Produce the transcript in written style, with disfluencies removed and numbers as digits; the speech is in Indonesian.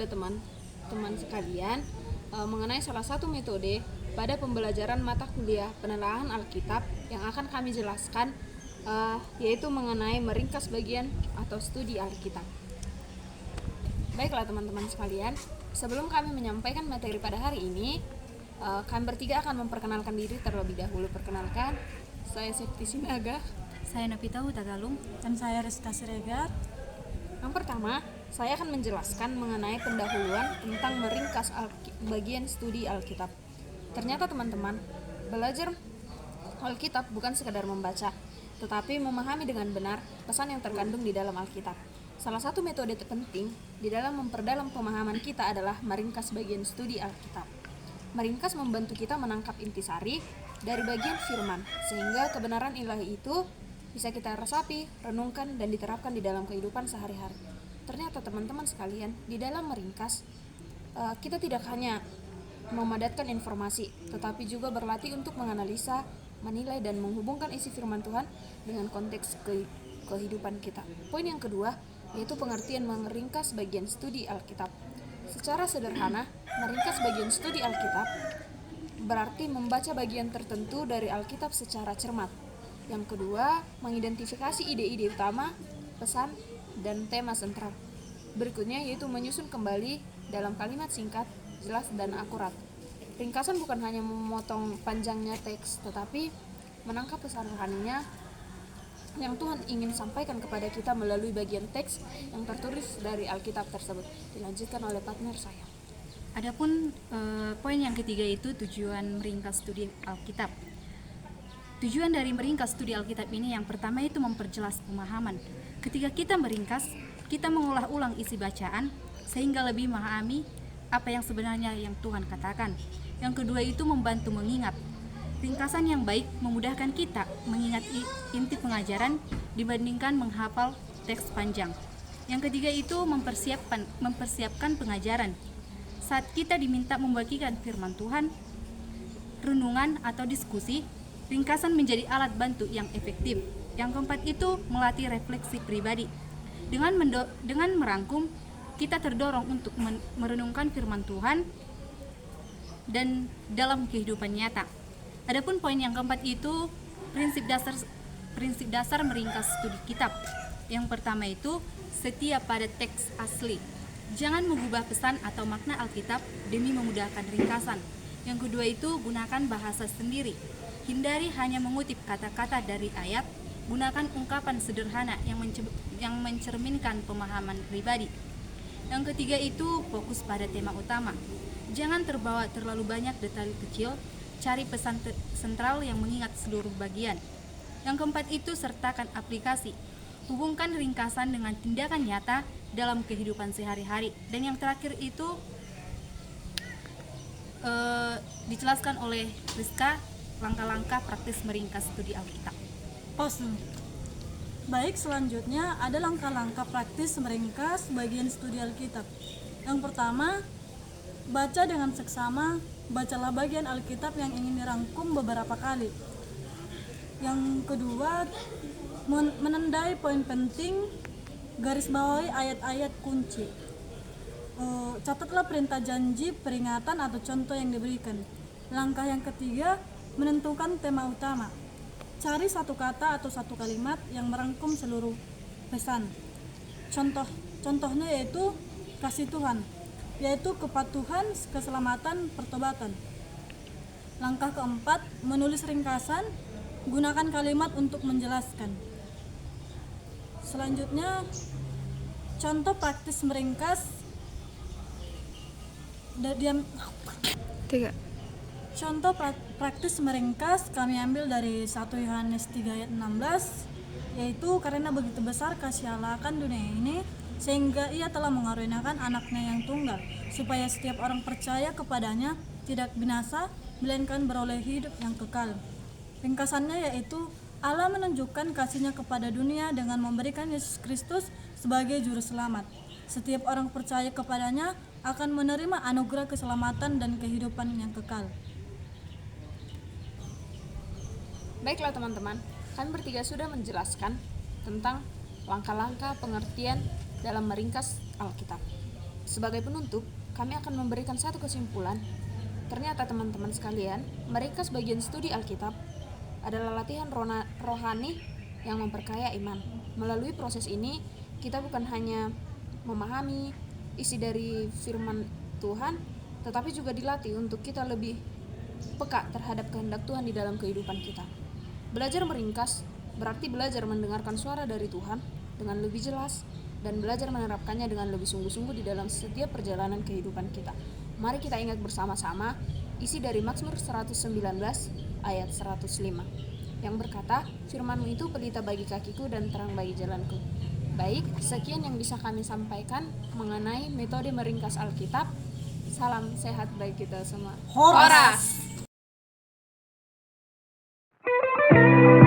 kepada teman-teman sekalian mengenai salah satu metode pada pembelajaran mata kuliah penelaahan Alkitab yang akan kami jelaskan, yaitu mengenai meringkas bagian atau studi Alkitab. Baiklah teman-teman sekalian, sebelum kami menyampaikan materi pada hari ini, kami bertiga akan memperkenalkan diri terlebih dahulu. Perkenalkan, saya Septi Sinaga. Saya Nopita Hutagalung. Dan saya Rizka Siregar. Yang pertama, saya akan menjelaskan mengenai pendahuluan tentang meringkas bagian studi Alkitab. Ternyata teman-teman, belajar Alkitab bukan sekadar membaca, tetapi memahami dengan benar pesan yang terkandung di dalam Alkitab. Salah satu metode terpenting di dalam memperdalam pemahaman kita adalah meringkas bagian studi Alkitab. Meringkas membantu kita menangkap intisari dari bagian firman, sehingga kebenaran ilahi itu bisa kita resapi, renungkan, dan diterapkan di dalam kehidupan sehari-hari. Ternyata teman-teman sekalian, di dalam meringkas, kita tidak hanya memadatkan informasi, tetapi juga berlatih untuk menganalisa, menilai, dan menghubungkan isi firman Tuhan dengan konteks kehidupan kita. Poin yang kedua, yaitu pengertian meringkas bagian studi Alkitab. Secara sederhana, meringkas bagian studi Alkitab berarti membaca bagian tertentu dari Alkitab secara cermat. Yang kedua, mengidentifikasi ide-ide utama, pesan, dan tema sentral. Berikutnya yaitu menyusun kembali dalam kalimat singkat, jelas, dan akurat. Ringkasan bukan hanya memotong panjangnya teks, tetapi menangkap pesan rohaninya yang Tuhan ingin sampaikan kepada kita melalui bagian teks yang tertulis dari Alkitab tersebut. Dilanjutkan oleh partner saya. Adapun poin yang ketiga itu tujuan meringkas studi Alkitab. Tujuan dari meringkas studi Alkitab ini yang pertama itu memperjelas pemahaman. Ketika kita meringkas, kita mengolah ulang isi bacaan sehingga lebih memahami apa yang sebenarnya yang Tuhan katakan. Yang kedua itu membantu mengingat. Ringkasan yang baik memudahkan kita mengingat inti pengajaran dibandingkan menghafal teks panjang. Yang ketiga itu mempersiapkan pengajaran. Saat kita diminta membagikan firman Tuhan, renungan atau diskusi, ringkasan menjadi alat bantu yang efektif. Yang keempat itu melatih refleksi pribadi. Dengan merangkum, kita terdorong untuk merenungkan firman Tuhan dan dalam kehidupan nyata. Adapun poin yang keempat itu prinsip dasar meringkas studi kitab. Yang pertama itu setia pada teks asli. Jangan mengubah pesan atau makna Alkitab demi memudahkan ringkasan. Yang kedua itu gunakan bahasa sendiri. Hindari hanya mengutip kata-kata dari ayat, gunakan ungkapan sederhana yang mencerminkan pemahaman pribadi. Yang ketiga itu fokus pada tema utama. Jangan terbawa terlalu banyak detail kecil, cari pesan sentral yang mengingat seluruh bagian. Yang keempat itu sertakan aplikasi. Hubungkan ringkasan dengan tindakan nyata dalam kehidupan sehari-hari. Dan yang terakhir itu dijelaskan oleh Rizka langkah-langkah praktis meringkas studi Alkitab. Baik, selanjutnya ada langkah-langkah praktis meringkas bagian studi Alkitab. Yang pertama, baca dengan seksama. Bacalah bagian Alkitab yang ingin dirangkum beberapa kali. Yang kedua, menandai poin penting, garis bawahi ayat-ayat kunci. Catatlah perintah, janji, peringatan atau contoh yang diberikan. Langkah yang ketiga, menentukan tema utama. Cari satu kata atau satu kalimat yang merangkum seluruh pesan. Contohnya yaitu kasih Tuhan, yaitu kepatuhan, keselamatan, pertobatan. Langkah keempat, menulis ringkasan. Gunakan kalimat untuk menjelaskan. Selanjutnya, contoh praktis meringkas. Contoh praktis meringkas kami ambil dari 1 Yohanes 3 ayat 16, yaitu karena begitu besar kasih Allah akan dunia ini sehingga ia telah mengaruniakan anaknya yang tunggal, supaya setiap orang percaya kepadanya tidak binasa melainkan beroleh hidup yang kekal. Ringkasannya yaitu Allah menunjukkan kasih-Nya kepada dunia dengan memberikan Yesus Kristus sebagai juru selamat. Setiap orang percaya kepadanya akan menerima anugerah keselamatan dan kehidupan yang kekal. Baiklah teman-teman, kami bertiga sudah menjelaskan tentang langkah-langkah pengertian dalam meringkas Alkitab. Sebagai penutup, kami akan memberikan satu kesimpulan. Ternyata teman-teman sekalian, meringkas bagian studi Alkitab adalah latihan rohani yang memperkaya iman. Melalui proses ini, kita bukan hanya memahami isi dari firman Tuhan, tetapi juga dilatih untuk kita lebih peka terhadap kehendak Tuhan di dalam kehidupan kita. Belajar meringkas berarti belajar mendengarkan suara dari Tuhan dengan lebih jelas dan belajar menerapkannya dengan lebih sungguh-sungguh di dalam setiap perjalanan kehidupan kita. Mari kita ingat bersama-sama isi dari Mazmur 119 ayat 105 yang berkata, "Firman-Mu itu pelita bagi kakiku dan terang bagi jalanku." Baik, sekian yang bisa kami sampaikan mengenai metode meringkas Alkitab. Salam sehat bagi kita semua. Horas! Horas!